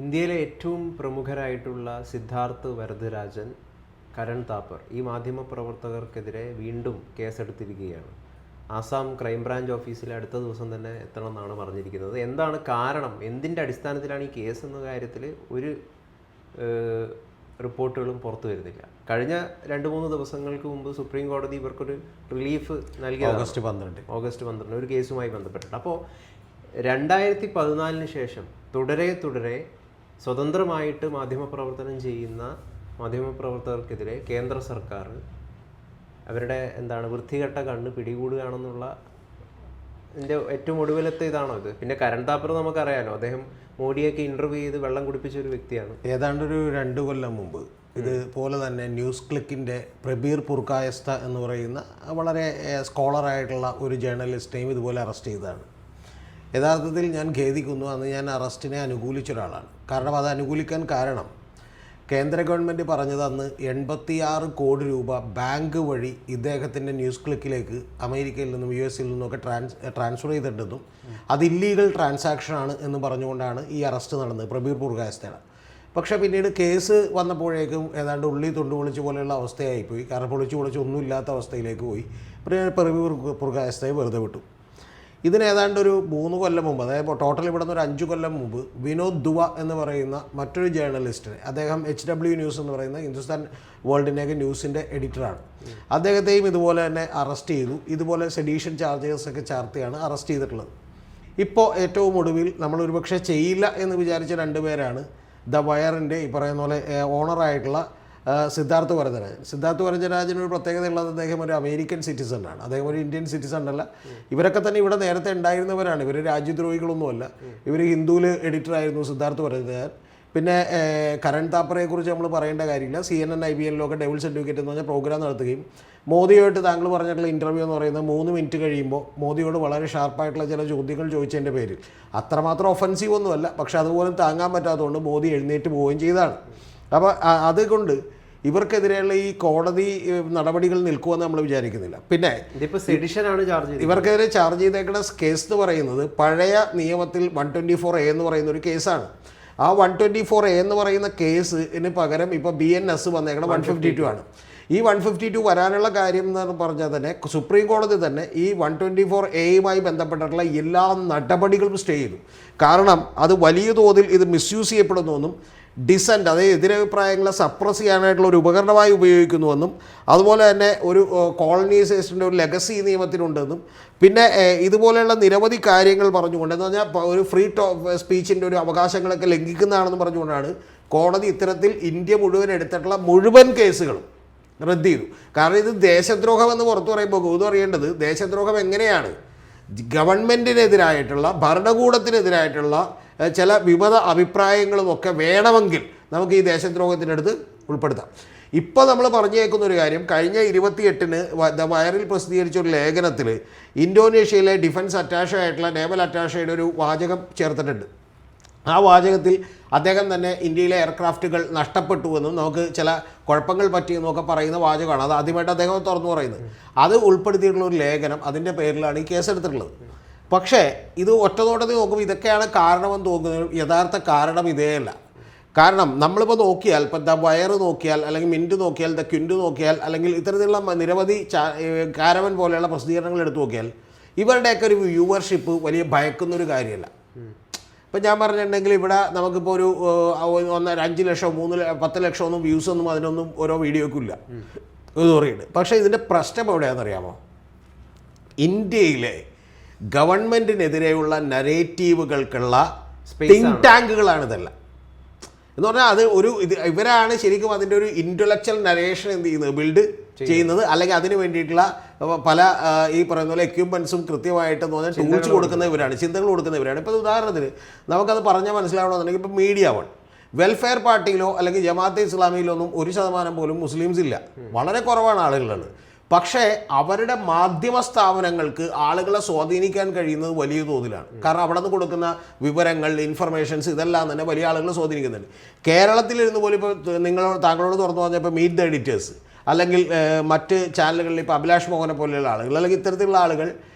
ഇന്ത്യയിലെ ഏറ്റവും പ്രമുഖരായിട്ടുള്ള സിദ്ധാർത്ഥ് വരദരാജൻ, കരൺ താപ്പർ ഈ മാധ്യമപ്രവർത്തകർക്കെതിരെ വീണ്ടും കേസെടുത്തിരിക്കുകയാണ്. ആസാം ക്രൈംബ്രാഞ്ച് ഓഫീസിൽ അടുത്ത ദിവസം തന്നെ എത്തണമെന്നാണ് പറഞ്ഞിരിക്കുന്നത്. എന്താണ് കാരണം, എന്തിൻ്റെ അടിസ്ഥാനത്തിലാണ് ഈ കേസ് എന്ന കാര്യത്തിൽ ഒരു റിപ്പോർട്ടുകളും പുറത്തു വരുന്നില്ല. കഴിഞ്ഞ 2-3 ദിവസങ്ങൾക്ക് മുമ്പ് സുപ്രീം കോടതി ഇവർക്കൊരു റിലീഫ് നൽകിയ ഓഗസ്റ്റ് 12 ഒരു കേസുമായി ബന്ധപ്പെട്ടിട്ട്. അപ്പോൾ 2014 ശേഷം തുടരെ സ്വതന്ത്രമായിട്ട് മാധ്യമപ്രവർത്തനം ചെയ്യുന്ന മാധ്യമപ്രവർത്തകർക്കെതിരെ കേന്ദ്ര സർക്കാർ അവരുടെ വൃത്തികെട്ട കണ്ണ് പിടികൂടുകയാണെന്നുള്ള ഇതിൻ്റെ ഏറ്റവും ഒടുവിലത്തെ ഇതാണോ ഇത്? പിന്നെ കരൺ താപ്പർ നമുക്കറിയാലോ, അദ്ദേഹം മോഡിയൊക്കെ ഇൻ്റർവ്യൂ ചെയ്ത് വെള്ളം കുടിപ്പിച്ച ഒരു വ്യക്തിയാണ്. ഏതാണ്ടൊരു 2 കൊല്ലം മുമ്പ് ഇതുപോലെ തന്നെ ന്യൂസ് ക്ലിക്കിൻ്റെ പ്രബീർ പുർക്കായസ്ത എന്ന് പറയുന്ന വളരെ സ്കോളറായിട്ടുള്ള ഒരു ജേർണലിസ്റ്റിനെയും ഇതുപോലെ അറസ്റ്റ് ചെയ്തതാണ്. യഥാർത്ഥത്തിൽ ഞാൻ ഖേദിക്കുന്നു, അന്ന് ഞാൻ അറസ്റ്റിനെ അനുകൂലിച്ച ഒരാളാണ്. കാരണം അത് അനുകൂലിക്കാൻ കാരണം കേന്ദ്ര ഗവൺമെൻറ് പറഞ്ഞത് അന്ന് 86 കോടി രൂപ ബാങ്ക് വഴി ഇദ്ദേഹത്തിൻ്റെ ന്യൂസ് ക്ലിക്കിലേക്ക് അമേരിക്കയിൽ നിന്നും US-ൽ നിന്നുമൊക്കെ ട്രാൻസ്ഫർ ചെയ്തിട്ടുണ്ടെന്നും അത് ഇല്ലീഗൽ ട്രാൻസാക്ഷനാണ് എന്ന് പറഞ്ഞുകൊണ്ടാണ് ഈ അറസ്റ്റ് നടന്നത് പ്രബീർ പുർക്കായസ്തയുടെ. പക്ഷേ പിന്നീട് കേസ് വന്നപ്പോഴേക്കും ഏതാണ്ട് ഉള്ളി തൊണ്ടു പൊളിച്ച് പോലെയുള്ള അവസ്ഥയായിപ്പോയി. കാരണം പൊളിച്ച് ഒന്നുമില്ലാത്ത അവസ്ഥയിലേക്ക് പോയി. പ്രബീർ പുർക്കായസ്തയെ വെറുതെ വിട്ടു. ഇതിന് ഏതാണ്ട് ഒരു 3 കൊല്ലം മുമ്പ്, അതായത് ടോട്ടൽ ഇവിടെ നിന്ന് ഒരു 5 കൊല്ലം മുമ്പ് വിനോദ് ദുവ എന്ന് പറയുന്ന മറ്റൊരു ജേർണലിസ്റ്റിനെ, അദ്ദേഹം HW ന്യൂസ് എന്ന് പറയുന്ന ഹിന്ദുസ്ഥാൻ വേൾഡിൻ്റെയൊക്കെ ന്യൂസിൻ്റെ എഡിറ്ററാണ്, അദ്ദേഹത്തെയും ഇതുപോലെ തന്നെ അറസ്റ്റ് ചെയ്തു. ഇതുപോലെ സെഡീഷൻ ചാർജസൊക്കെ ചാർത്തിയാണ് അറസ്റ്റ് ചെയ്തിട്ടുള്ളത്. ഇപ്പോൾ ഏറ്റവും ഒടുവിൽ നമ്മൾ ഒരുപക്ഷെ ചെയ്യില്ല എന്ന് വിചാരിച്ച 2 പേരാണ് ദ വയറിൻ്റെ ഈ പറയുന്ന പോലെ ഓണറായിട്ടുള്ള സിദ്ധാർത്ഥ് വരദരാജൻ ഒരു പ്രത്യേകത ഉള്ളത്, അദ്ദേഹം ഒരു അമേരിക്കൻ സിറ്റിസണാണ്, അദ്ദേഹം ഒരു ഇന്ത്യൻ സിറ്റിസൺ അല്ല. ഇവരൊക്കെ തന്നെ ഇവിടെ നേരത്തെ ഉണ്ടായിരുന്നവരാണ്, ഇവർ രാജ്യദ്രോഹികളൊന്നുമല്ല. ഇവർ ഹിന്ദുവിൽ എഡിറ്ററായിരുന്നു സിദ്ധാർത്ഥ് വരദരാജൻ. പിന്നെ കരൺ താപ്പറെ കുറിച്ച് നമ്മൾ പറയേണ്ട കാര്യമില്ല. CNN IBNലൊക്കെ ഡെവിൾസ് അഡ്വക്കേറ്റ് എന്ന് പറഞ്ഞാൽ പ്രോഗ്രാം നടത്തുകയും മോദിയുമായിട്ട് താങ്കൾ പറഞ്ഞിട്ടുള്ള ഇൻ്റർവ്യൂ എന്ന് പറയുന്നത് 3 മിനിറ്റ് കഴിയുമ്പോൾ മോദിയോട് വളരെ ഷാർപ്പായിട്ടുള്ള ചില ചോദ്യങ്ങൾ ചോദിച്ചതിൻ്റെ പേരിൽ അത്രമാത്രം ഒഫൻസീവ് ഒന്നുമല്ല, പക്ഷെ അതുപോലും താങ്ങാൻ പറ്റാത്തതുകൊണ്ട് മോദി എഴുന്നേറ്റ് പോവുകയും ചെയ്തതാണ്. അപ്പോൾ അതുകൊണ്ട് ഇവർക്കെതിരെയുള്ള ഈ കോടതി നടപടികൾ നിൽക്കുമെന്ന് നമ്മൾ വിചാരിക്കുന്നില്ല. പിന്നെ ഇവർക്കെതിരെ ചാർജ് ചെയ്തേക്കുന്ന കേസ് എന്ന് പറയുന്നത് പഴയ നിയമത്തിൽ 124A എന്ന് പറയുന്ന ഒരു കേസാണ്. ആ 124A എന്ന് പറയുന്ന കേസിന് പകരം ഇപ്പോൾ BNS വന്നേക്കണം 152 ആണ്. ഈ 152 വരാനുള്ള കാര്യം എന്ന് പറഞ്ഞാൽ തന്നെ സുപ്രീം കോടതി തന്നെ ഈ 124A ബന്ധപ്പെട്ടിട്ടുള്ള എല്ലാ നടപടികളും സ്റ്റേ ചെയ്തു. കാരണം അത് വലിയ തോതിൽ ഇത് മിസ്യൂസ് ചെയ്യപ്പെടുന്നുവെന്നും ഡിസൻറ്റ്, അതായത് എതിരഭിപ്രായങ്ങളെ സപ്രസ് ചെയ്യാനായിട്ടുള്ള ഒരു ഉപകരണമായി ഉപയോഗിക്കുന്നുവെന്നും അതുപോലെ തന്നെ ഒരു കോളനൈസേഷൻ്റെ ഒരു ലെഗസി നിയമത്തിനുണ്ടെന്നും പിന്നെ ഇതുപോലെയുള്ള നിരവധി കാര്യങ്ങൾ പറഞ്ഞുകൊണ്ട്, എന്ന് പറഞ്ഞാൽ ഒരു ഫ്രീ സ്പീച്ചിൻ്റെ ഒരു അവകാശങ്ങളൊക്കെ ലംഘിക്കുന്നതാണെന്ന് പറഞ്ഞുകൊണ്ടാണ് കോടതി ഇത്തരത്തിൽ ഇന്ത്യ മുഴുവൻ എടുത്തിട്ടുള്ള മുഴുവൻ കേസുകളും റദ്ദ് ചെയ്തു. കാരണം ഇത് ദേശദ്രോഹം എന്ന് പുറത്തു പറയുമ്പോൾ ഗൗതം അറിയേണ്ടത്, ദേശദ്രോഹം എങ്ങനെയാണ് ഗവൺമെൻറ്റിനെതിരായിട്ടുള്ള ഭരണകൂടത്തിനെതിരായിട്ടുള്ള ചില വിമത അഭിപ്രായങ്ങളും ഒക്കെ വേണമെങ്കിൽ നമുക്ക് ഈ ദേശദ്രോഹത്തിനടുത്ത് ഉൾപ്പെടുത്താം. ഇപ്പോൾ നമ്മൾ പറഞ്ഞേക്കുന്ന ഒരു കാര്യം, കഴിഞ്ഞ 28-ന് ദ വയറിൽ പ്രസിദ്ധീകരിച്ച ഒരു ലേഖനത്തിൽ ഇന്തോനേഷ്യയിലെ ഡിഫൻസ് അറ്റാഷെ ആയിട്ടുള്ള നേവൽ അറ്റാഷയുടെ ഒരു വാചകം ചേർത്തിട്ടുണ്ട്. ആ വാചകത്തിൽ അദ്ദേഹം തന്നെ ഇന്ത്യയിലെ എയർക്രാഫ്റ്റുകൾ നഷ്ടപ്പെട്ടുവെന്നും നമുക്ക് ചില കുഴപ്പങ്ങൾ പറ്റിയെന്നൊക്കെ പറയുന്ന വാചകമാണ്. അത് ആദ്യമായിട്ട് അദ്ദേഹം തുറന്നു പറയുന്നത്. അത് ഉൾപ്പെടുത്തിയിട്ടുള്ള ഒരു ലേഖനം, അതിൻ്റെ പേരിലാണ് ഈ കേസെടുത്തിട്ടുള്ളത്. പക്ഷേ ഇത് ഒറ്റനോട്ടത്തിൽ നോക്കുമ്പോൾ ഇതൊക്കെയാണ് കാരണമെന്ന് തോന്നുന്നത്. യഥാർത്ഥ കാരണം ഇതേയല്ല. കാരണം നമ്മളിപ്പോൾ നോക്കിയാൽ, ഇപ്പോൾ ദ വയർ നോക്കിയാൽ, അല്ലെങ്കിൽ മിൻറ്റ് നോക്കിയാൽ, ദ ക്വിൻറ്റ് നോക്കിയാൽ, അല്ലെങ്കിൽ ഇത്തരത്തിലുള്ള നിരവധി കാരവൻ പോലെയുള്ള പ്രസിദ്ധീകരണങ്ങൾ എടുത്തു നോക്കിയാൽ ഇവരുടെയൊക്കെ ഒരു വ്യൂവർഷിപ്പ് വലിയ ഭയക്കുന്നൊരു കാര്യമല്ല. ഇപ്പം ഞാൻ പറഞ്ഞിട്ടുണ്ടെങ്കിൽ ഇവിടെ നമുക്കിപ്പോൾ ഒരു 5 ലക്ഷം 10 ലക്ഷം ഒന്നും വ്യൂസൊന്നും അതിനൊന്നും ഓരോ വീഡിയോയ്ക്കും ഇല്ല, ഇത് പറയുന്നുണ്ട്. പക്ഷേ ഇതിൻ്റെ പ്രശ്നം എവിടെയാണെന്നറിയാമോ? ഇന്ത്യയിലെ ഗവൺമെൻറ്റിനെതിരെയുള്ള നരേറ്റീവുകൾക്കുള്ള തിങ്ക് ടാങ്കുകളാണിതെല്ലാം. എന്ന് പറഞ്ഞാൽ അത് ഇവരാണ് ശരിക്കും അതിൻ്റെ ഒരു ഇൻ്റലക്ച്വൽ നരേഷൻ എന്ത് ചെയ്യുന്നത്, ബിൽഡ് ചെയ്യുന്നത്. അല്ലെങ്കിൽ അതിന് വേണ്ടിയിട്ടുള്ള പല ഈ പറയുന്ന പോലെ എക്യുപ്മെൻസും കൃത്യമായിട്ട് എന്ന് പറഞ്ഞാൽ ടൂൾസ് കൊടുക്കുന്നവരാണ്, ചിന്തകൾ കൊടുക്കുന്നവരാണ്. ഇപ്പോൾ ഉദാഹരണത്തിന് നമുക്കത് പറഞ്ഞാൽ മനസ്സിലാവണമെന്നുണ്ടെങ്കിൽ ഇപ്പോൾ മീഡിയ വൺ, വെൽഫെയർ പാർട്ടിയിലോ അല്ലെങ്കിൽ ജമാഅത്തെ ഇസ്ലാമിയിലോ ഒന്നും 1% പോലും മുസ്ലിംസ് ഇല്ല, വളരെ കുറവാണ് ആളുകളുള്ളത്. പക്ഷേ അവരുടെ മാധ്യമ സ്ഥാപനങ്ങൾക്ക് ആളുകളെ സ്വാധീനിക്കാൻ കഴിയുന്നത് വലിയ തോതിലാണ്. കാരണം അവിടെ നിന്ന് കൊടുക്കുന്ന വിവരങ്ങൾ, ഇൻഫർമേഷൻസ് ഇതെല്ലാം തന്നെ വലിയ ആളുകളെ സ്വാധീനിക്കുന്നുണ്ട്. കേരളത്തിലിരുന്ന് പോലും ഇപ്പോൾ താങ്കളോട് തുറന്നു പറഞ്ഞപ്പോൾ മീറ്റ് ദ എഡിറ്റേഴ്സ് അല്ലെങ്കിൽ മറ്റ് ചാനലുകളിൽ ഇപ്പോൾ അഭിലാഷ് മോഹനെ പോലെയുള്ള ആളുകൾ അല്ലെങ്കിൽ ഇത്തരത്തിലുള്ള ആളുകൾ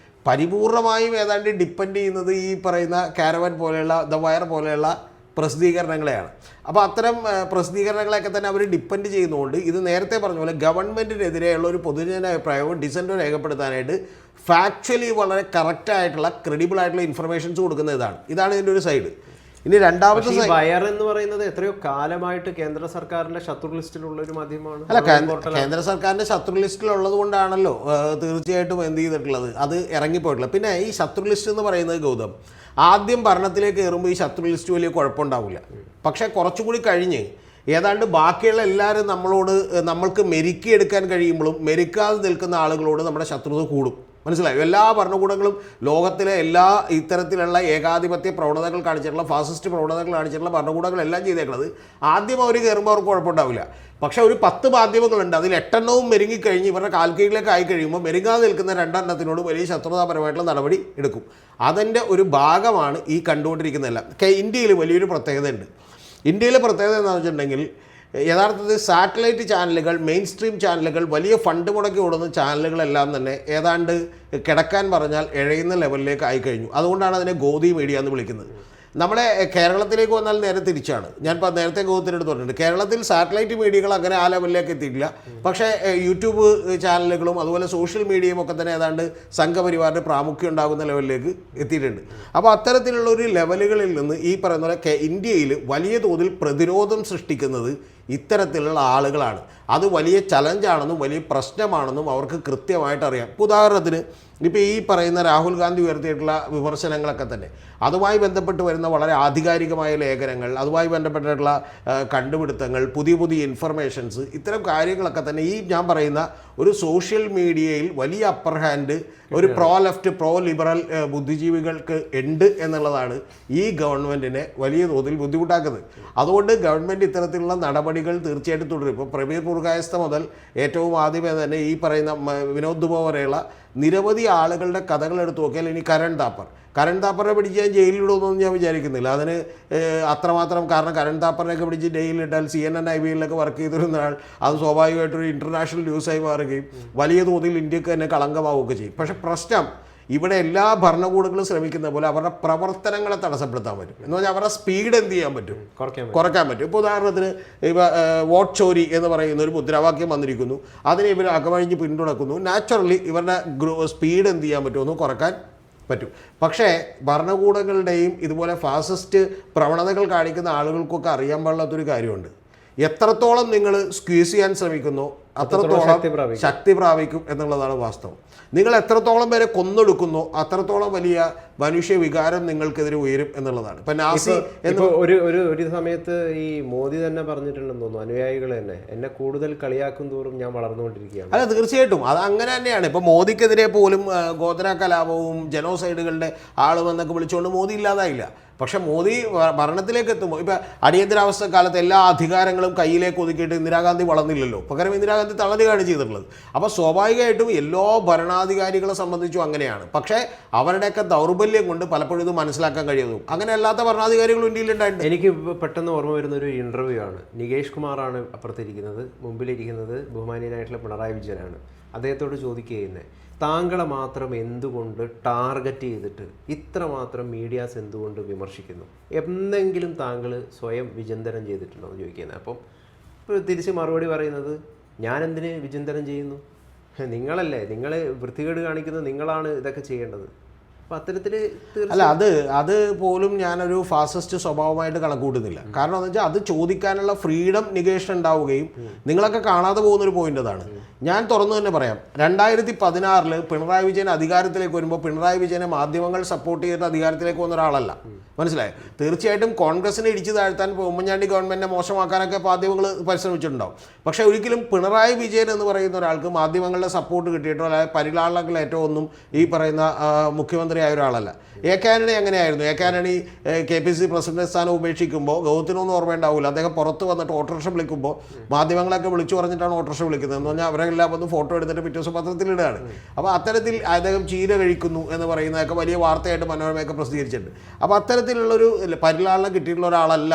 പരിപൂർണമായും ഏതാണ്ട് ഡിപ്പെൻഡ് ചെയ്യുന്നത് ഈ പറയുന്ന കാരവൻ പോലെയുള്ള ദ വയർ പോലെയുള്ള പ്രസിദ്ധീകരണങ്ങളെയാണ്. അപ്പോൾ അത്തരം പ്രസിദ്ധീകരണങ്ങളെയൊക്കെ തന്നെ അവർ ഡിപ്പെൻഡ് ചെയ്യുന്നതുകൊണ്ട് ഇത് നേരത്തെ പറഞ്ഞ പോലെ ഗവൺമെൻറ്റിനെതിരെയുള്ള ഒരു പൊതുജനാഭിപ്രായവും ഡിസൻറ്റോ രേഖപ്പെടുത്താനായിട്ട് ഫാക്ച്വലി വളരെ കറക്റ്റായിട്ടുള്ള ക്രെഡിബിൾ ആയിട്ടുള്ള ഇൻഫർമേഷൻസ് കൊടുക്കുന്ന ഇതാണ് ഇതിൻ്റെ ഒരു സൈഡ്. ഇനി രണ്ടാമത്തെ വയർ എന്ന് പറയുന്നത് എത്രയോ കാലമായിട്ട് കേന്ദ്ര സർക്കാരിന്റെ ശത്രു ലിസ്റ്റിലുള്ള ഒരു മാധ്യമമാണ്. അല്ല, കേന്ദ്ര സർക്കാരിന്റെ ശത്രു ലിസ്റ്റിലുള്ളത് കൊണ്ടാണല്ലോ തീർച്ചയായിട്ടും എന്ത് ചെയ്തിട്ടുള്ളത്, അത് ഇറങ്ങിപ്പോയിട്ടുള്ളത്. പിന്നെ ഈ ശത്രു ലിസ്റ്റ് എന്ന് പറയുന്നത് ഗൗതം, ആദ്യം ഭരണത്തിലേക്ക് കയറുമ്പോൾ ഈ ശത്രു ലിസ്റ്റ് വലിയ കുഴപ്പമുണ്ടാവില്ല. പക്ഷേ കുറച്ചുകൂടി കഴിഞ്ഞ് ഏതാണ്ട് ബാക്കിയുള്ള എല്ലാവരും നമ്മൾക്ക് മെരുക്കിയെടുക്കാൻ കഴിയുമ്പോഴും മെരുക്കാതെ നിൽക്കുന്ന ആളുകളോട് നമ്മുടെ ശത്രുത കൂടും. മനസ്സിലായോ? എല്ലാ ഭരണകൂടങ്ങളും ലോകത്തിലെ എല്ലാ ഇത്തരത്തിലുള്ള ഏകാധിപത്യ പ്രവണതകൾ കാണിച്ചിട്ടുള്ള ഫാസിസ്റ്റ് പ്രവണതകൾ കാണിച്ചിട്ടുള്ള ഭരണകൂടങ്ങളെല്ലാം ചെയ്തേക്കുന്നത് ആദ്യം അവർ കയറുമ്പോൾ അവർക്ക് കുഴപ്പമുണ്ടാവില്ല. പക്ഷേ ഒരു 10 മാധ്യമങ്ങളുണ്ട്, അതിൽ 8 മെരുങ്ങിക്കഴിഞ്ഞ് ഇവരുടെ കാൽക്കീഴിലേക്ക് ആയി കഴിയുമ്പോൾ മെരുങ്ങാതെ നിൽക്കുന്ന 2 വലിയ ശത്രുതാപരമായിട്ടുള്ള നടപടി എടുക്കും. അതിൻ്റെ ഒരു ഭാഗമാണ് ഈ കണ്ടുകൊണ്ടിരിക്കുന്നതെല്ലാം. ഇന്ത്യയിൽ വലിയൊരു പ്രത്യേകതയുണ്ട്. ഇന്ത്യയിലെ പ്രത്യേകത എന്താണെന്ന് വെച്ചിട്ടുണ്ടെങ്കിൽ യഥാർത്ഥത്തിൽ സാറ്റലൈറ്റ് ചാനലുകൾ, മെയിൻ സ്ട്രീം ചാനലുകൾ, വലിയ ഫണ്ട് മുടക്കി ഓടുന്ന ചാനലുകളെല്ലാം തന്നെ ഏതാണ്ട് കിടക്കാൻ പറഞ്ഞാൽ ഇഴയുന്ന ലെവലിലേക്ക് ആയിക്കഴിഞ്ഞു. അതുകൊണ്ടാണ് അതിനെ ഗോദി മീഡിയ എന്ന് വിളിക്കുന്നത്. നമ്മുടെ കേരളത്തിലേക്ക് വന്നാൽ നേരെ തിരിച്ചാണ്. ഞാനിപ്പോൾ നേരത്തെ ഗോത്തിനെടുത്ത് പറഞ്ഞിട്ടുണ്ട്, കേരളത്തിൽ സാറ്റലൈറ്റ് മീഡിയകൾ അങ്ങനെ ആ ലെവലിലേക്ക് എത്തിയിട്ടില്ല. പക്ഷേ യൂട്യൂബ് ചാനലുകളും അതുപോലെ സോഷ്യൽ മീഡിയയും ഒക്കെ തന്നെ ഏതാണ്ട് സംഘപരിവാറിന് പ്രാമുഖ്യം ഉണ്ടാകുന്ന ലെവലിലേക്ക് എത്തിയിട്ടുണ്ട്. അപ്പോൾ അത്തരത്തിലുള്ള ഒരു ലെവലുകളിൽ നിന്ന് ഈ പറയുന്ന പോലെ ഇന്ത്യയിൽ വലിയ തോതിൽ പ്രതിരോധം സൃഷ്ടിക്കുന്നത് ഇത്തരത്തിലുള്ള ആളുകളാണ്. അത് വലിയ ചലഞ്ചാണെന്നും വലിയ പ്രശ്നമാണെന്നും അവർക്ക് കൃത്യമായിട്ട് അറിയാം. ഇപ്പോൾ ഉദാഹരണത്തിന് ഇപ്പോൾ ഈ പറയുന്ന രാഹുൽ ഗാന്ധി ഉയർത്തിയിട്ടുള്ള വിമർശനങ്ങളൊക്കെ തന്നെ അതുമായി ബന്ധപ്പെട്ട് വരുന്ന വളരെ ആധികാരികമായ ലേഖനങ്ങൾ, അതുമായി ബന്ധപ്പെട്ടിട്ടുള്ള കണ്ടുപിടുത്തങ്ങൾ, പുതിയ ഇൻഫർമേഷൻസ്, ഇത്തരം കാര്യങ്ങളൊക്കെ തന്നെ ഈ ഞാൻ പറയുന്ന ഒരു സോഷ്യൽ മീഡിയയിൽ വലിയ അപ്പർ ഹാൻഡ് ഒരു പ്രോ ലെഫ്റ്റ് പ്രോ ലിബറൽ ബുദ്ധിജീവികൾക്ക് ഉണ്ട് എന്നുള്ളതാണ് ഈ ഗവൺമെൻറ്റിനെ വലിയ തോതിൽ ബുദ്ധിമുട്ടാക്കുന്നത്. അതുകൊണ്ട് ഗവൺമെൻറ് ഇത്തരത്തിലുള്ള നടപടികൾ തീർച്ചയായിട്ടും തുടരും. ഇപ്പോൾ പ്രബീർ പുർകായസ്ഥ മുതൽ ഏറ്റവും ആദ്യമേ തന്നെ ഈ പറയുന്ന വിനോദ് ദുബ വരെയുള്ള നിരവധി ആളുകളുടെ കഥകൾ എടുത്തു നോക്കിയാൽ ഇനി കരൺ താപ്പറിനെ പിടിച്ച് ഞാൻ ജയിലിലിടുമെന്നൊന്നും ഞാൻ വിചാരിക്കുന്നില്ല. അതിന് അത്രമാത്രം, കാരണം കരൺ താപ്പറിനെയൊക്കെ പിടിച്ച് ജയിലിലിട്ടാൽ CNN IBയിലൊക്കെ വർക്ക് ചെയ്തിരുന്ന ആൾ അത് സ്വാഭാവികമായിട്ടൊരു ഇൻ്റർനാഷണൽ ന്യൂസായി മാറുകയും വലിയ തോതിൽ ഇന്ത്യക്ക് തന്നെ കളങ്കമാവുകയൊക്കെ ചെയ്യും. പക്ഷേ പ്രശ്നം ഇവിടെ എല്ലാ ഭരണകൂടങ്ങളും ശ്രമിക്കുന്ന പോലെ അവരുടെ പ്രവർത്തനങ്ങളെ തടസ്സപ്പെടുത്താൻ പറ്റും. എന്ന് പറഞ്ഞാൽ അവരുടെ സ്പീഡ് എന്ത് ചെയ്യാൻ പറ്റും, കുറയ്ക്കാൻ പറ്റും. ഇപ്പോൾ ഉദാഹരണത്തിന് വോട്ട് ചോരി എന്ന് പറയുന്ന ഒരു മുദ്രാവാക്യം വന്നിരിക്കുന്നു, അതിനെ ഇവർ അകമഴിഞ്ഞ് പിന്തുണക്കുന്നു. നാച്ചുറലി ഇവരുടെ സ്പീഡ് എന്ത് ചെയ്യാൻ പറ്റുമെന്ന് കുറയ്ക്കാൻ പറ്റും. പക്ഷേ ഭരണകൂടങ്ങളുടെയും ഇതുപോലെ ഫാസിസ്റ്റ് പ്രവണതകൾ കാണിക്കുന്ന ആളുകൾക്കൊക്കെ അറിയാൻ പാടില്ലാത്തൊരു കാര്യമുണ്ട്. എത്രത്തോളം നിങ്ങൾ സ്ക്വീസ് ചെയ്യാൻ ശ്രമിക്കുന്നോ അത്രത്തോളം ശക്തി പ്രാപിക്കും എന്നുള്ളതാണ് വാസ്തവം. നിങ്ങൾ എത്രത്തോളം പേരെ കൊന്നൊടുക്കുന്നോ അത്രത്തോളം വലിയ മനുഷ്യ വികാരം നിങ്ങൾക്കെതിരെ ഉയരും എന്നുള്ളതാണ്. ഇപ്പം നാസി ഒരു സമയത്ത് ഈ മോദി തന്നെ പറഞ്ഞിട്ടുണ്ടെന്ന് തോന്നുന്നു, അനുയായികൾ തന്നെ എന്നെ കൂടുതൽ കളിയാക്കും തോറും ഞാൻ വളർന്നുകൊണ്ടിരിക്കുകയാണ്. അല്ല, തീർച്ചയായിട്ടും അത് അങ്ങനെ തന്നെയാണ്. ഇപ്പം മോദിക്കെതിരെ പോലും ഗോത്ര കലാപവും ജനോസൈഡുകളുടെ ആളുമെന്നൊക്കെ വിളിച്ചുകൊണ്ട് മോദി ഇല്ലാതായില്ല. പക്ഷെ മോദി ഭരണത്തിലേക്ക് എത്തുമ്പോൾ ഇപ്പം അടിയന്തരാവസ്ഥ കാലത്ത് എല്ലാ അധികാരങ്ങളും കയ്യിലേക്ക് ഒതുക്കിയിട്ട് ഇന്ദിരാഗാന്ധി വളർന്നില്ലല്ലോ, പകരം ഇന്ദിരാഗാന്ധി തളരുകയാണ് ചെയ്തിട്ടുള്ളത്. അപ്പോൾ സ്വാഭാവികമായിട്ടും എല്ലാ ഭരണാധികാരികളെ സംബന്ധിച്ചും അങ്ങനെയാണ്. പക്ഷേ അവരുടെയൊക്കെ ദൗർബല്യം കൊണ്ട് പലപ്പോഴും ഇത് മനസ്സിലാക്കാൻ കഴിയുന്നു. അങ്ങനെ അല്ലാത്ത ഭരണാധികാരികളും ഇന്ത്യയിലുണ്ടായിട്ടുണ്ട്. എനിക്ക് പെട്ടെന്ന് ഓർമ്മ വരുന്ന ഒരു ഇൻ്റർവ്യൂ ആണ്. നികേഷ് കുമാറാണ് അപ്പുറത്തിരിക്കുന്നത്, മുമ്പിലിരിക്കുന്നത് ബഹുമാനീയനായിട്ടുള്ള പിണറായി വിജയനാണ്. അദ്ദേഹത്തോട് ചോദിക്കുകയെന്ന്, താങ്കളെ മാത്രം എന്തുകൊണ്ട് ടാർഗറ്റ് ചെയ്തിട്ട് ഇത്രമാത്രം മീഡിയാസ് എന്തുകൊണ്ട് വിമർശിക്കുന്നു, എന്തെങ്കിലും താങ്കൾ സ്വയം വിചിന്തനം ചെയ്തിട്ടുണ്ടോ എന്ന് ചോദിക്കുന്നത്. അപ്പം തിരിച്ച് മറുപടി പറയുന്നത്, ഞാനെന്തിന് വിചിന്തനം ചെയ്യുന്നു, നിങ്ങളല്ലേ, നിങ്ങൾ വൃത്തികേട് കാണിക്കുന്നത് നിങ്ങളാണ് ഇതൊക്കെ ചെയ്യേണ്ടത്. അപ്പം അത്തരത്തിൽ അല്ല, അത് പോലും ഞാനൊരു ഫാസിസ്റ്റ് സ്വഭാവമായിട്ട് കണക്കൂട്ടുന്നില്ല. കാരണം എന്ന് വെച്ചാൽ അത് ചോദിക്കാനുള്ള ഫ്രീഡം നികേഷൻ ഉണ്ടാവുകയും നിങ്ങളൊക്കെ കാണാതെ പോകുന്നൊരു പോയിന്റ് അതാണ്. ഞാൻ തുറന്നു തന്നെ പറയാം, 2016 പിണറായി വിജയൻ അധികാരത്തിലേക്ക് വരുമ്പോൾ പിണറായി വിജയനെ മാധ്യമങ്ങൾ സപ്പോർട്ട് ചെയ്തിട്ട് അധികാരത്തിലേക്ക് വന്ന ഒരാളല്ല. മനസ്സിലായി? തീർച്ചയായിട്ടും കോൺഗ്രസിനെ ഇടിച്ചു താഴ്ത്താൻ ഉമ്മൻചാണ്ടി ഗവൺമെൻറ്റിനെ മോശമാക്കാനൊക്കെ മാധ്യമങ്ങൾ പരിശ്രമിച്ചിട്ടുണ്ടാവും. പക്ഷേ ഒരിക്കലും പിണറായി വിജയൻ എന്ന് പറയുന്ന ഒരാൾക്ക് മാധ്യമങ്ങളുടെ സപ്പോർട്ട് കിട്ടിയിട്ടോ അല്ലെങ്കിൽ പരിലാളങ്ങളേറ്റോ ഒന്നും ഈ പറയുന്ന മുഖ്യമന്ത്രിയായ ഒരാളല്ല. എ കെ ആന്റണി അങ്ങനെയായിരുന്നു. A K Antony KPCC president സ്ഥാനം ഉപേക്ഷിക്കുമ്പോൾ ഗൗത്തിനൊന്നും ഓർമ്മയുണ്ടാവില്ല. അദ്ദേഹം പുറത്ത് വന്നിട്ട് ഓട്ടോറിക്ഷ വിളിക്കുമ്പോൾ മാധ്യമങ്ങളൊക്കെ വിളിച്ചു പറഞ്ഞിട്ടാണ് ഓട്ടോറിക്ഷ വിളിക്കുന്നത്. എന്ന് പറഞ്ഞാൽ അവരെ ഇൻസ്റ്റാഗ്രാമിൽ വന്ന് ഫോട്ടോ എടുത്തിട്ട് പിറ്റേ ദിവസം പത്രത്തിലിടുകയാണ്. അപ്പോൾ അത്തരത്തിൽ അദ്ദേഹം ചീര കഴിക്കുന്നു എന്ന് പറയുന്നതൊക്കെ വലിയ വാർത്തയായിട്ട് മനോരമയൊക്കെ പ്രസിദ്ധീകരിച്ചിട്ടുണ്ട്. അപ്പോൾ അത്തരത്തിലുള്ളൊരു പരിലാളനം കിട്ടിയിട്ടുള്ള ഒരാളല്ല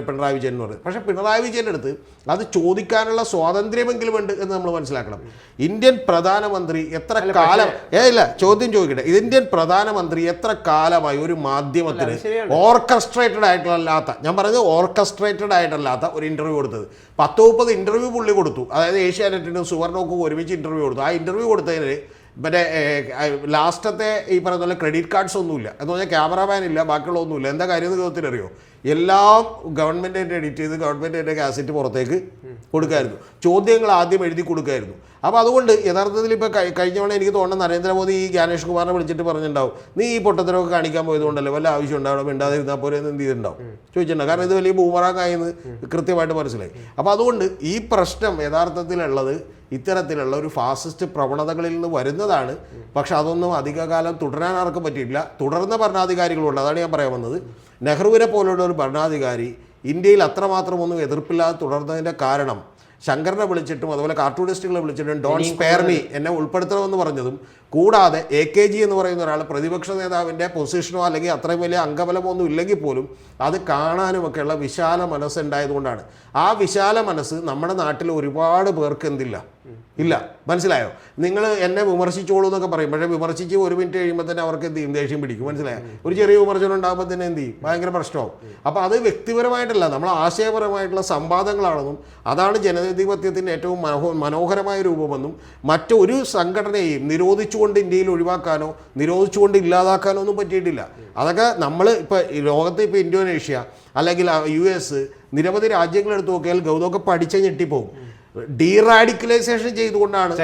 പിണറായി വിജയൻ എന്ന് പറയുന്നത്. പക്ഷേ പിണറായി വിജയൻ്റെ അടുത്ത് അത് ചോദിക്കാനുള്ള സ്വാതന്ത്ര്യമെങ്കിലും ഉണ്ട് എന്ന് നമ്മൾ മനസ്സിലാക്കണം. ഇന്ത്യൻ പ്രധാനമന്ത്രി എത്ര കാലം ഇല്ല ചോദ്യം ചോദിക്കട്ടെ, ഇന്ത്യൻ പ്രധാനമന്ത്രി എത്ര കാലമായി ഒരു മാധ്യമത്തിന് ഓർക്കസ്ട്രേറ്റഡ് ആയിട്ടല്ലാത്ത, ഞാൻ പറയുന്നത് ഓർക്കസ്ട്രേറ്റഡ് ആയിട്ടല്ലാത്ത ഒരു ഇൻ്റർവ്യൂ കൊടുത്തത്? 10-30 ഇൻ്റർവ്യൂ പുള്ളി കൊടുത്തു. അതായത് ഏഷ്യാനെറ്റിനും സുവർണക്കും ഒരുമിച്ച് ഇൻ്റർവ്യൂ കൊടുത്തു. ആ ഇൻ്റർവ്യൂ കൊടുത്തതിന് മറ്റേ ലാസ്റ്റത്തെ ഈ പറയുന്ന പോലെ ക്രെഡിറ്റ് കാർഡ്സ് ഒന്നുമില്ല എന്ന് പറഞ്ഞാൽ ക്യാമറാമാൻ ഇല്ല, ബാക്കിയുള്ള ഒന്നുമില്ല. എന്താ കാര്യം എന്ന് ചോദ്യത്തിനറിയോ? എല്ലാം ഗവൺമെൻറ് എഡിറ്റ് ചെയ്ത് ഗവൺമെൻറ് കാസറ്റ് പുറത്തേക്ക് കൊടുക്കായിരുന്നു, ചോദ്യങ്ങൾ ആദ്യം എഴുതി കൊടുക്കായിരുന്നു. അപ്പോൾ അതുകൊണ്ട് യഥാർത്ഥത്തിൽ ഇപ്പോൾ കഴിഞ്ഞ തവണ എനിക്ക് തോന്നുന്നത് നരേന്ദ്രമോദി ഈ ജ്ഞാനേഷ് കുമാറിനെ വിളിച്ചിട്ട് പറഞ്ഞിട്ടുണ്ടാവും, നീ ഈ പൊട്ടത്തരമൊക്കെ കാണിക്കാൻ പോയതുകൊണ്ടല്ലേ, വല്ല ആവശ്യം ഉണ്ടാവും, മിണ്ടാതിരുന്നാൽ പോലെ എന്ത് ചെയ്തിട്ടുണ്ടാവും ചോദിച്ചിട്ടുണ്ടാവും. കാരണം ഇത് വലിയ ബൂമറാങ്ങായെന്ന് കൃത്യമായിട്ട് മനസ്സിലായി. അപ്പോൾ അതുകൊണ്ട് ഈ പ്രശ്നം യഥാർത്ഥത്തിലുള്ളത് ഇത്തരത്തിലുള്ള ഒരു ഫാസിസ്റ്റ് പ്രവണതകളിൽ നിന്ന് വരുന്നതാണ്. പക്ഷെ അതൊന്നും അധികകാലം തുടരാൻ ആർക്കും പറ്റിയിട്ടില്ല. തുടർന്ന ഭരണാധികാരികളുണ്ട്, അതാണ് ഞാൻ പറയാൻ വന്നത്. നെഹ്റുവിനെ പോലുള്ള ഒരു ഭരണാധികാരി ഇന്ത്യയിൽ അത്രമാത്രം ഒന്നും എതിർപ്പില്ലാതെ തുടർന്നതിൻ്റെ കാരണം ശങ്കറിനെ വിളിച്ചിട്ടും അതുപോലെ കാർട്ടൂണിസ്റ്റുകളെ വിളിച്ചിട്ടും ഡോണ്ട് സ്പെയർ മീ, എന്നെ ഉൾപ്പെടുത്തണമെന്ന് പറഞ്ഞതും കൂടാതെ AKG എന്ന് പറയുന്ന ഒരാൾ പ്രതിപക്ഷ നേതാവിൻ്റെ പൊസിഷനോ അല്ലെങ്കിൽ അത്രയും വലിയ അംഗബലമോ ഒന്നും ഇല്ലെങ്കിൽ പോലും അത് കാണാനുമൊക്കെയുള്ള വിശാല മനസ്സുണ്ടായതുകൊണ്ടാണ്. ആ വിശാല മനസ്സ് നമ്മുടെ നാട്ടിൽ ഒരുപാട് പേർക്ക് എന്തില്ല, ഇല്ല. മനസ്സിലായോ? നിങ്ങൾ എന്നെ വിമർശിച്ചോളൂ എന്നൊക്കെ പറയും, പക്ഷേ വിമർശിച്ച് 1 മിനിറ്റ് കഴിയുമ്പോൾ തന്നെ അവർക്ക് എന്ത് ചെയ്യും, ദേഷ്യം പിടിക്കും. മനസ്സിലായോ? ഒരു ചെറിയ വിമർശനം ഉണ്ടാകുമ്പോൾ തന്നെ എന്ത് ചെയ്യും, ഭയങ്കര പ്രശ്നമാവും. അപ്പോൾ അത് വ്യക്തിപരമായിട്ടല്ല, നമ്മൾ ആശയപരമായിട്ടുള്ള സംവാദങ്ങളാണെന്നും അതാണ് ജനാധിപത്യത്തിൻ്റെ ഏറ്റവും മനോഹരമായ രൂപമെന്നും മറ്റൊരു സംഘടനയെയും നിരോധിച്ചുകൊണ്ട് ഇന്ത്യയിൽ ഒഴിവാക്കാനോ നിരോധിച്ചുകൊണ്ട് ഇല്ലാതാക്കാനോ ഒന്നും പറ്റിയിട്ടില്ല. അതൊക്കെ നമ്മൾ ഇപ്പോൾ ലോകത്ത് ഇപ്പോൾ ഇന്തോനേഷ്യ അല്ലെങ്കിൽ US നിരവധി രാജ്യങ്ങളെടുത്ത് നോക്കിയാൽ ഗൗതമൊക്കെ പഠിച്ച ഞെട്ടിപ്പോകും. ഡീറാഡിക്കലൈസേഷൻ ചെയ്തുകൊണ്ടാണ്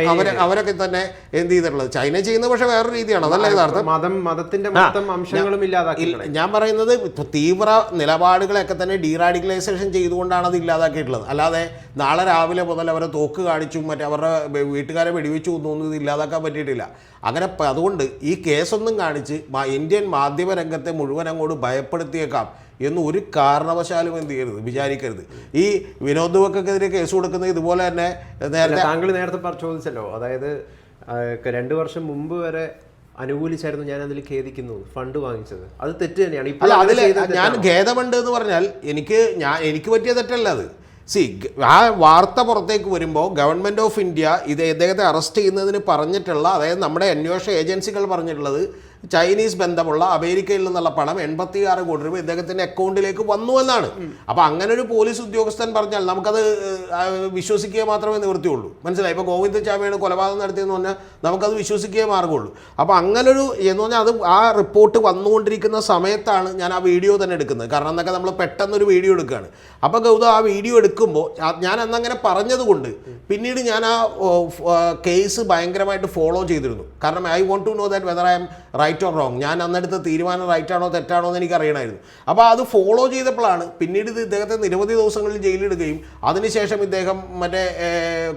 അവരൊക്കെ തന്നെ എന്ത് ചെയ്തിട്ടുള്ളത്. ചൈന ചെയ്യുന്നത് പക്ഷേ വേറൊരു രീതിയാണ്, അതല്ല യഥാർത്ഥം. മതത്തിന്റെ മൊത്തം അംശങ്ങളും ഇല്ലാതാക്കി. ഞാൻ പറയുന്നത് തീവ്ര നിലപാടുകളൊക്കെ തന്നെ ഡീറാഡിക്കലൈസേഷൻ ചെയ്തുകൊണ്ടാണ് അത് ഇല്ലാതാക്കിയിട്ടുള്ളത്. അല്ലാതെ നാളെ രാവിലെ മുതൽ അവരെ തോക്ക് കാണിച്ചും മറ്റേ അവരുടെ വീട്ടുകാരെ വെടിവെച്ചു കൊന്നൊന്നും ഇത് ഇല്ലാതാക്കാൻ പറ്റിയിട്ടില്ല. അങ്ങനെ അതുകൊണ്ട് ഈ കേസൊന്നും കാണിച്ച് ഇന്ത്യൻ മാധ്യമ രംഗത്തെ മുഴുവൻ അങ്ങോട്ട് ഭയപ്പെടുത്തിയേക്കാം എന്ന് ഒരു കാരണവശാലും എന്ത് ചെയ്യരുത്, വിചാരിക്കരുത്. ഈ വിനോദ് ദുബയ്ക്കെതിരെ കേസ് കൊടുക്കുന്നത് ഇതുപോലെ തന്നെ താങ്കൾ നേരത്തെ ചോദിച്ചല്ലോ, അതായത് 2 വർഷം മുമ്പ് വരെ അനുകൂലിച്ചായിരുന്നു, ഞാൻ അതിൽ ഖേദിക്കുന്നു, ഫണ്ട് വാങ്ങിച്ചത് അത് തെറ്റ് തന്നെയാണ്. ഇപ്പോൾ അതിൽ ഞാൻ ഖേദമുണ്ട് എന്ന് പറഞ്ഞാൽ എനിക്ക് പറ്റിയ തെറ്റല്ല അത്. ആ വാർത്ത പുറത്തേക്ക് വരുമ്പോൾ ഗവൺമെൻറ് ഓഫ് ഇന്ത്യ ഇദ്ദേഹത്തെ അറസ്റ്റ് ചെയ്യുന്നതിന് പറഞ്ഞിട്ടുള്ള, അതായത് നമ്മുടെ അന്വേഷണ ഏജൻസികൾ പറഞ്ഞിട്ടുള്ളത് ചൈനീസ് ബന്ധമുള്ള അമേരിക്കയിൽ നിന്നുള്ള പണം 86 കോടി രൂപ ഇദ്ദേഹത്തിൻ്റെ അക്കൗണ്ടിലേക്ക് വന്നു എന്നാണ്. അപ്പോൾ അങ്ങനെ ഒരു പോലീസ് ഉദ്യോഗസ്ഥൻ പറഞ്ഞാൽ നമുക്കത് വിശ്വസിക്കുക മാത്രമേ നിവൃത്തിയുള്ളൂ. മനസ്സിലായി? ഇപ്പോൾ ഗോവിന്ദ ചാമിയാണ് കൊലപാതകം നടത്തിയെന്ന് പറഞ്ഞാൽ നമുക്കത് വിശ്വസിക്കുകയേ മാർഗമുള്ളൂ. അപ്പോൾ അങ്ങനൊരു എന്ന് പറഞ്ഞാൽ അത് ആ റിപ്പോർട്ട് വന്നുകൊണ്ടിരിക്കുന്ന സമയത്താണ് ഞാൻ ആ വീഡിയോ തന്നെ എടുക്കുന്നത്. കാരണം എന്നൊക്കെ നമ്മൾ പെട്ടെന്നൊരു വീഡിയോ എടുക്കുകയാണ്. അപ്പോൾ ഗൗതം ആ വീഡിയോ എടുക്കുമ്പോൾ ഞാൻ അന്നങ്ങനെ പറഞ്ഞതുകൊണ്ട് പിന്നീട് ഞാൻ ആ കേസ് ഭയങ്കരമായിട്ട് ഫോളോ ചെയ്തിരുന്നു. കാരണം I want to know that whether I am right or wrong, ഞാൻ അന്നെടുത്ത തീരുമാനം റൈറ്റാണോ തെറ്റാണോ എന്ന് എനിക്ക് അറിയണമായിരുന്നു. അപ്പോൾ അത് ഫോളോ ചെയ്തപ്പോഴാണ് പിന്നീട് ഇത് ഇദ്ദേഹത്തെ നിരവധി ദിവസങ്ങളിൽ ജയിലിടുകയും അതിനുശേഷം ഇദ്ദേഹം മറ്റേ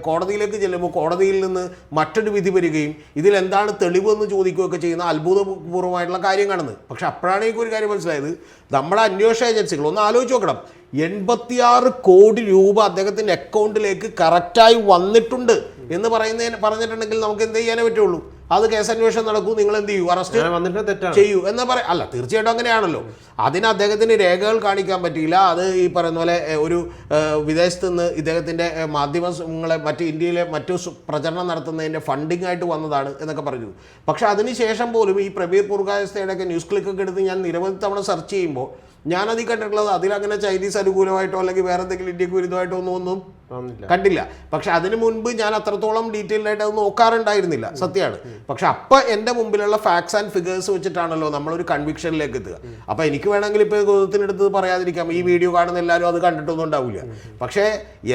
കോടതിയിലേക്ക് ചെല്ലുമ്പോൾ കോടതിയിൽ നിന്ന് മറ്റൊരു വിധി വരികയും ഇതിലെന്താണ് തെളിവെന്ന് ചോദിക്കുകയൊക്കെ ചെയ്യുന്ന അത്ഭുതപൂർവ്വമായിട്ടുള്ള കാര്യം കാണുന്നത്. പക്ഷെ അപ്പോഴാണ് എനിക്കൊരു കാര്യം മനസ്സിലായത്, നമ്മുടെ അന്വേഷണ ഏജൻസികൾ ഒന്ന് ആലോചിച്ച് നോക്കണം, 86 കോടി രൂപ അദ്ദേഹത്തിൻ്റെ അക്കൗണ്ടിലേക്ക് കറക്റ്റായി വന്നിട്ടുണ്ട് എന്ന് പറഞ്ഞിട്ടുണ്ടെങ്കിൽ നമുക്ക് എന്ത് ചെയ്യാനേ പറ്റുള്ളൂ? അത് കേസന്വേഷണം നടക്കൂ, നിങ്ങൾ എന്ത് ചെയ്യൂ, അറസ്റ്റ് ചെയ്യൂ എന്ന് പറയാം. അല്ല, തീർച്ചയായിട്ടും അങ്ങനെയാണല്ലോ. അതിന് അദ്ദേഹത്തിന് രേഖകൾ കാണിക്കാൻ പറ്റിയില്ല. അത് ഈ പറയുന്ന പോലെ ഒരു വിദേശത്ത് നിന്ന് ഇദ്ദേഹത്തിൻ്റെ മാധ്യമങ്ങളെ ഇന്ത്യയിലെ മറ്റു പ്രചരണം നടത്തുന്നതിൻ്റെ ഫണ്ടിങ് ആയിട്ട് വന്നതാണ് എന്നൊക്കെ പറഞ്ഞു. പക്ഷെ അതിനുശേഷം പോലും ഈ പ്രബീർ പുർകായസ്ഥയുടെയൊക്കെ ന്യൂസ് ക്ലിക്കൊക്കെ എടുത്ത് ഞാൻ നിരവധി തവണ സെർച്ച് ചെയ്യുമ്പോൾ ഞാനത് കണ്ടിട്ടുള്ളത് അതിലങ്ങനെ ചൈനീസ് അനുകൂലമായിട്ടോ അല്ലെങ്കിൽ വേറെ എന്തെങ്കിലും ഇന്ത്യക്ക് വിരുദ്ധമായിട്ടോ ഒന്നും കണ്ടില്ല. പക്ഷെ അതിന് മുൻപ് ഞാൻ അത്രത്തോളം ഡീറ്റെയിൽഡ് ആയിട്ട് അത് നോക്കാറുണ്ടായിരുന്നില്ല, സത്യമാണ്. പക്ഷെ അപ്പം എൻ്റെ മുമ്പിലുള്ള ഫാക്ട്സ് ആൻഡ് ഫിഗേഴ്സ് വെച്ചിട്ടാണല്ലോ നമ്മളൊരു കൺവിക്ഷനിലേക്ക് എത്തുക. അപ്പം എനിക്ക് വേണമെങ്കിൽ ഇപ്പോൾ ഗൗതത്തിനടുത്ത് പറയാതിരിക്കാം, ഈ വീഡിയോ കാണുന്ന എല്ലാവരും അത് കണ്ടിട്ടൊന്നും ഉണ്ടാവില്ല. പക്ഷേ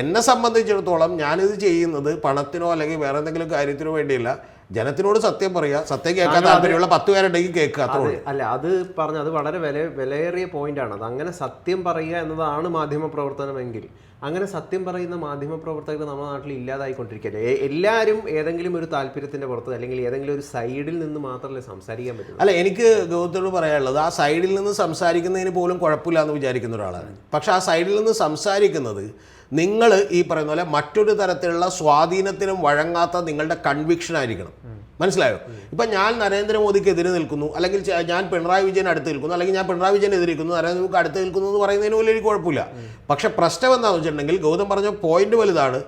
എന്നെ സംബന്ധിച്ചിടത്തോളം ഞാനിത് ചെയ്യുന്നത് പണത്തിനോ അല്ലെങ്കിൽ വേറെ എന്തെങ്കിലും കാര്യത്തിനോ വേണ്ടിയില്ല. ജനത്തിനോട് സത്യം പറയുക, സത്യം കേൾക്കാൻ താല്പര്യമുള്ള 10 പേരുണ്ടെങ്കിൽ കേൾക്കുക, അത്രേ. അല്ല, അത് പറഞ്ഞ അത് വളരെ വിലയേറിയ പോയിന്റാണ്. അത് അങ്ങനെ സത്യം പറയുക എന്നതാണ് മാധ്യമ പ്രവർത്തനമെങ്കിൽ അങ്ങനെ സത്യം പറയുന്ന മാധ്യമ പ്രവർത്തകർ നമ്മുടെ നാട്ടിൽ ഇല്ലാതായിക്കൊണ്ടിരിക്കുകയല്ലേ. എല്ലാവരും ഏതെങ്കിലും ഒരു താല്പര്യത്തിന്റെ പുറത്ത് അല്ലെങ്കിൽ ഏതെങ്കിലും ഒരു സൈഡിൽ നിന്ന് മാത്രമല്ലേ സംസാരിക്കാൻ പറ്റും. അല്ല, എനിക്ക് ഗൗതത്തോട് പറയാനുള്ളത്, ആ സൈഡിൽ നിന്ന് സംസാരിക്കുന്നതിന് പോലും കുഴപ്പമില്ല എന്ന് വിചാരിക്കുന്ന ഒരാളാണ്. പക്ഷെ ആ സൈഡിൽ നിന്ന് സംസാരിക്കുന്നത് നിങ്ങൾ ഈ പറയുന്ന പോലെ മറ്റൊരു തരത്തിലുള്ള സ്വാധീനത്തിനും വഴങ്ങാത്ത നിങ്ങളുടെ കൺവിക്ഷൻ ആയിരിക്കണം. മനസ്സിലായോ? ഇപ്പം ഞാൻ നരേന്ദ്രമോദിക്ക് എതിരെ നിൽക്കുന്നു, അല്ലെങ്കിൽ ഞാൻ പിണറായി വിജയൻ അടുത്ത് നിൽക്കുന്നു, അല്ലെങ്കിൽ ഞാൻ പിണറായി വിജയൻ എതിരിക്കുന്നു, നരേന്ദ്രമോദിക്ക് അടുത്ത് നിൽക്കുന്നു എന്ന് പറയുന്നതിന് പോലും എനിക്ക് കുഴപ്പമില്ല. പക്ഷെ പ്രശ്നം എന്താണെന്ന് വെച്ചിട്ടുണ്ടെങ്കിൽ ഗൗതം പറഞ്ഞ പോയിന്റ് വലുതാണ്.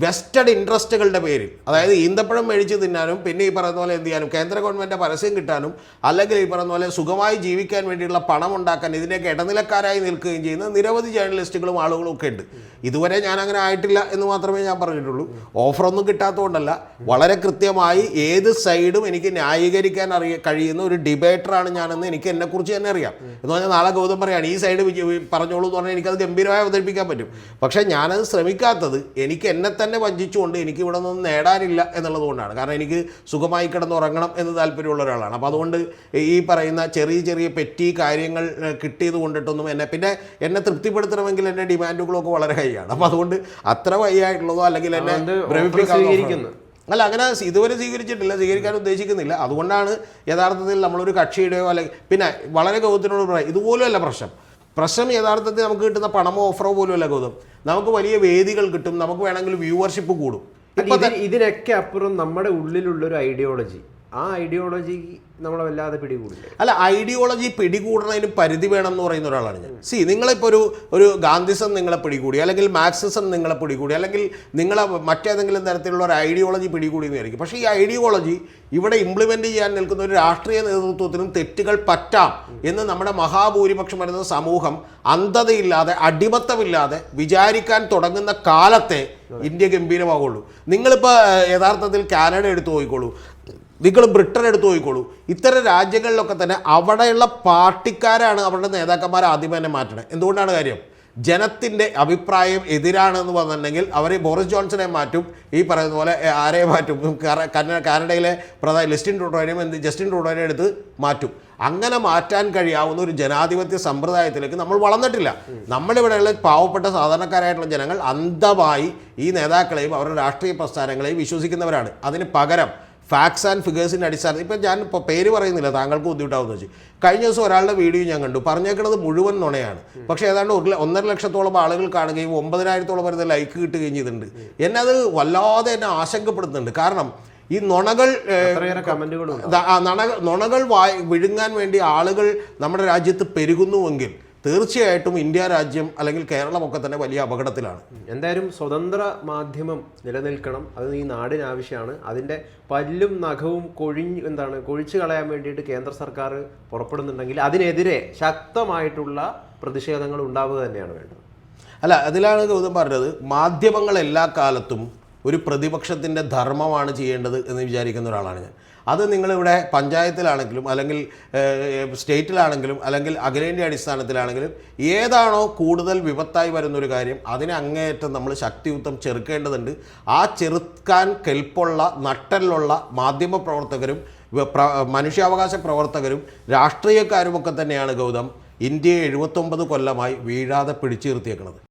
വെസ്റ്റഡ് ഇൻട്രസ്റ്റുകളുടെ പേരിൽ, അതായത് ഈന്തപ്പഴം മേടിച്ച് തിന്നാനും പിന്നെ ഈ പറയുന്ന പോലെ എന്ത് ചെയ്യാനും കേന്ദ്ര ഗവൺമെൻറ് പരസ്യം കിട്ടാനും അല്ലെങ്കിൽ ഈ പറയുന്ന പോലെ സുഖമായി ജീവിക്കാൻ വേണ്ടിയുള്ള പണം ഉണ്ടാക്കാൻ ഇതിൻ്റെയൊക്കെ ഇടനിലക്കാരായി നിൽക്കുകയും ചെയ്യുന്ന നിരവധി ജേർണലിസ്റ്റുകളും ആളുകളും ഒക്കെ ഉണ്ട്. ഇതുവരെ ഞാൻ അങ്ങനെ ആയിട്ടില്ല എന്ന് മാത്രമേ ഞാൻ പറഞ്ഞിട്ടുള്ളൂ. ഓഫറൊന്നും കിട്ടാത്തതുകൊണ്ടല്ല, വളരെ കൃത്യമായി ഏത് സൈഡും എനിക്ക് ന്യായീകരിക്കാൻ കഴിയുന്ന ഒരു ഡിബേറ്ററാണ് ഞാനെന്ന് എനിക്ക് എന്നെക്കുറിച്ച് തന്നെ അറിയാം. എന്ന് പറഞ്ഞാൽ നാളെ ഗൗതം പറയുകയാണ് ഈ സൈഡ് പറഞ്ഞോളൂ എന്ന് പറഞ്ഞാൽ എനിക്കത് ഗംഭീരമായി അവതരിപ്പിക്കാൻ പറ്റും. പക്ഷേ ഞാനത് ശ്രമിക്കാത്തത് എനിക്ക് എന്നെ തന്നെ വഞ്ചിച്ചുകൊണ്ട് എനിക്ക് ഇവിടെ നിന്നും നേടാനില്ല എന്നുള്ളത് കൊണ്ടാണ്. കാരണം എനിക്ക് സുഖമായി കിടന്നുറങ്ങണം എന്ന് താല്പര്യമുള്ള ഒരാളാണ്. അപ്പോൾ അതുകൊണ്ട് ഈ പറയുന്ന ചെറിയ ചെറിയ പെറ്റി കാര്യങ്ങൾ കിട്ടിയത് കൊണ്ടിട്ടൊന്നും എന്നെ തൃപ്തിപ്പെടുത്തണമെങ്കിൽ എൻ്റെ ഡിമാൻഡുകളൊക്കെ വളരെ ഹൈയാണ്. അപ്പോൾ അതുകൊണ്ട് അത്ര വയ്യായിട്ടുള്ളതോ അല്ലെങ്കിൽ എന്നെ ഭ്രമിപ്പിക്കാൻ അല്ല, അങ്ങനെ ഇതുവരെ സ്വീകരിച്ചിട്ടില്ല, സ്വീകരിക്കാൻ ഉദ്ദേശിക്കുന്നില്ല. അതുകൊണ്ടാണ് യഥാർത്ഥത്തിൽ നമ്മളൊരു കക്ഷിയുടെയോ അല്ലെങ്കിൽ പിന്നെ വളരെ ഗൗതത്തിനോട് പറയാം, ഇതുപോലുമല്ല പ്രശ്നം യഥാർത്ഥത്തിൽ നമുക്ക് കിട്ടുന്ന പണമോ ഓഫറോ പോലുമല്ല ഗൗതം. നമുക്ക് വലിയ വേദികൾ കിട്ടും, നമുക്ക് വേണമെങ്കിൽ വ്യൂവർഷിപ്പ് കൂടും. ഇതിനൊക്കെ അപ്പുറം നമ്മുടെ ഉള്ളിലുള്ളൊരു ഐഡിയോളജി, ആ ഐഡിയോളജി നമ്മളെ വല്ലാതെ പിടികൂടില്ല. അല്ല, ഐഡിയോളജി പിടികൂടുന്നതിന് പരിധി വേണം എന്ന് പറയുന്ന ഒരാളാണ് ഞാൻ. നിങ്ങളിപ്പോൾ ഒരു ഗാന്ധിസം നിങ്ങളെ പിടികൂടി, അല്ലെങ്കിൽ മാർക്സിസം നിങ്ങളെ പിടികൂടി, അല്ലെങ്കിൽ നിങ്ങളെ മറ്റേതെങ്കിലും തരത്തിലുള്ള ഒരു ഐഡിയോളജി പിടികൂടി എന്ന് വിചാരിക്കും. പക്ഷേ ഈ ഐഡിയോളജി ഇവിടെ ഇംപ്ലിമെൻ്റ് ചെയ്യാൻ നിൽക്കുന്ന ഒരു രാഷ്ട്രീയ നേതൃത്വത്തിനും തെറ്റുകൾ പറ്റാം എന്ന് നമ്മുടെ മഹാഭൂരിപക്ഷം വരുന്ന സമൂഹം അന്ധതയില്ലാതെ അടിമത്തമില്ലാതെ വിചാരിക്കാൻ തുടങ്ങുന്ന കാലത്തെ ഇന്ത്യ ഗംഭീരമാകുള്ളൂ. നിങ്ങളിപ്പോൾ യഥാർത്ഥത്തിൽ കാനഡ എടുത്തു പോയിക്കോളൂ, നിങ്ങൾ ബ്രിട്ടൻ എടുത്തു പോയിക്കോളൂ. ഇത്തരം രാജ്യങ്ങളിലൊക്കെ തന്നെ അവിടെയുള്ള പാർട്ടിക്കാരാണ് അവരുടെ നേതാക്കന്മാരെ ആദ്യം തന്നെ മാറ്റണത്. എന്തുകൊണ്ടാണ് കാര്യം? ജനത്തിൻ്റെ അഭിപ്രായം എതിരാണെന്ന് പറഞ്ഞിട്ടുണ്ടെങ്കിൽ അവർ ബോറിസ് ജോൺസനെ മാറ്റും, ഈ പറയുന്ന പോലെ ആരെ മാറ്റും, കാനഡയിലെ ജസ്റ്റിൻ ട്രൂഡോനെ എടുത്ത് മാറ്റും. അങ്ങനെ മാറ്റാൻ കഴിയാവുന്ന ഒരു ജനാധിപത്യ സമ്പ്രദായത്തിലേക്ക് നമ്മൾ വളർന്നിട്ടില്ല. നമ്മളിവിടെയുള്ള പാവപ്പെട്ട സാധാരണക്കാരായിട്ടുള്ള ജനങ്ങൾ അന്ധമായി ഈ നേതാക്കളെയും അവരുടെ രാഷ്ട്രീയ പ്രസ്ഥാനങ്ങളെയും വിശ്വസിക്കുന്നവരാണ്. അതിന് പകരം ഫാക്ട്സ് ആൻഡ് ഫിഗേഴ്സിൻ്റെ അടിസ്ഥാനത്തിൽ ഇപ്പം ഞാൻ ഇപ്പോൾ പേര് പറയുന്നില്ല, താങ്കൾക്ക് ബുദ്ധിമുട്ടാവുമെന്ന് വെച്ച്. കഴിഞ്ഞ ദിവസം ഒരാളുടെ വീഡിയോ ഞാൻ കണ്ടു, പറഞ്ഞേക്കുന്നത് മുഴുവൻ നുണയാണ്. പക്ഷേ ഏതാണ്ട് 1.5 ലക്ഷത്തോളം ആളുകൾ കാണുകയും 9,000-ഓളം വരുന്ന ലൈക്ക് കിട്ടുകയും ചെയ്തിട്ടുണ്ട്. എന്നെ അത് വല്ലാതെ എന്നെ ആശങ്കപ്പെടുത്തുന്നുണ്ട്. കാരണം ഈ നുണകൾ വിഴുങ്ങാൻ വേണ്ടി ആളുകൾ നമ്മുടെ രാജ്യത്ത് പെരുകുന്നുവെങ്കിൽ തീർച്ചയായിട്ടും ഇന്ത്യ രാജ്യം അല്ലെങ്കിൽ കേരളമൊക്കെ തന്നെ വലിയ അപകടത്തിലാണ്. എന്തായാലും സ്വതന്ത്ര മാധ്യമം നിലനിൽക്കണം, അത് ഈ നാടിന് ആവശ്യമാണ്. അതിൻ്റെ പല്ലും നഖവും കൊഴിച്ചു കളയാൻ വേണ്ടിയിട്ട് കേന്ദ്ര സർക്കാർ പുറപ്പെടുന്നുണ്ടെങ്കിൽ അതിനെതിരെ ശക്തമായിട്ടുള്ള പ്രതിഷേധങ്ങൾ ഉണ്ടാവുക തന്നെയാണ് വേണ്ടത്. അല്ല, അതിലാണ് ഗൗതം പറഞ്ഞത്, മാധ്യമങ്ങൾ എല്ലാ കാലത്തും ഒരു പ്രതിപക്ഷത്തിൻ്റെ ധർമ്മമാണ് ചെയ്യേണ്ടത് എന്ന് വിചാരിക്കുന്ന ഒരാളാണ് ഞാൻ. അത് നിങ്ങളിവിടെ പഞ്ചായത്തിലാണെങ്കിലും അല്ലെങ്കിൽ സ്റ്റേറ്റിലാണെങ്കിലും അല്ലെങ്കിൽ അഖിലേന്ത്യാ അടിസ്ഥാനത്തിലാണെങ്കിലും ഏതാണോ കൂടുതൽ വിപത്തായി വരുന്നൊരു കാര്യം അതിനെ അങ്ങേയറ്റം നമ്മൾ ശക്തിയുക്തം ചെറുക്കേണ്ടതുണ്ട്. ആ ചെറുക്കാൻ കെൽപ്പുള്ള നട്ടലുള്ള മാധ്യമപ്രവർത്തകരും മനുഷ്യാവകാശ പ്രവർത്തകരും രാഷ്ട്രീയക്കാരുമൊക്കെ തന്നെയാണ് ഗൗതം ഇന്ത്യയെ 79 കൊല്ലമായി വീഴാതെ പിടിച്ചു നിർത്തിയേക്കുന്നത്.